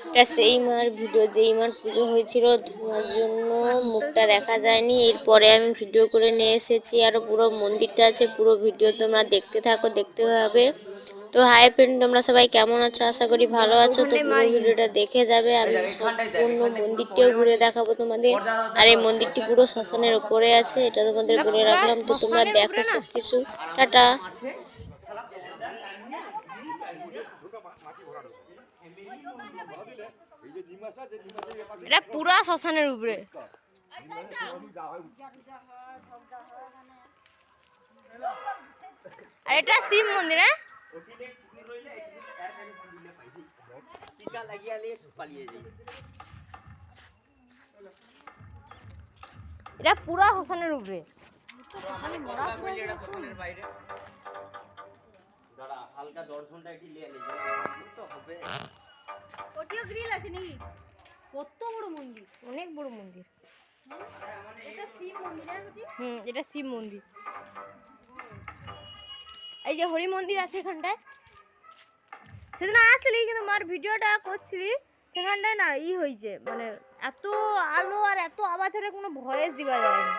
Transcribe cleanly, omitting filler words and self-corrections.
এটা সেই মার ভিডিও, যেই মার পুজো হয়েছিল ধোঁয়ার জন্য মুখটা দেখা যায়নি। এরপরে আমি ভিডিও করে নিয়ে এসেছি, আরও পুরো মন্দিরটা আছে, পুরো ভিডিও তোমরা দেখতে থাকো, দেখতে হবে। তো হাই ফ্রেন্ড, তোমরা সবাই কেমন আছো? আশা করি ভালো আছো। তো পুরো ভিডিওটা দেখে যাবে, আমি সম্পূর্ণ মন্দিরটিও ঘুরে দেখাবো তোমাদের। আর এই মন্দিরটি পুরো শ্মশানের উপরে আছে, এটা তোমাদের বলে রাখলাম। তো তোমরা দেখো সব কিছু। টাটা। এটা পুরা শ্মশানের উপরে। আর এটা শিব মন্দির। হ্যাঁ, এটা পুরা শ্মশানের উপরে। হালকা দর্শনটা একটু নিয়ে তো হবে। ওটিও গ্রিল আছে নাকি? কত বড় মন্দির, অনেক বড় মন্দির। এটা শিব মন্দির আছে। এটা শিব মন্দির। এই যে হরি মন্দির আছে এখানটায়। সেদিন আসলি কিন্তু মার ভিডিওটা করছিলি, সেখানটায় না ই হয়েছে, মানে এত আলো আর এত আওয়াজ হলে কোনো ভয়েস দিবা যায়নি।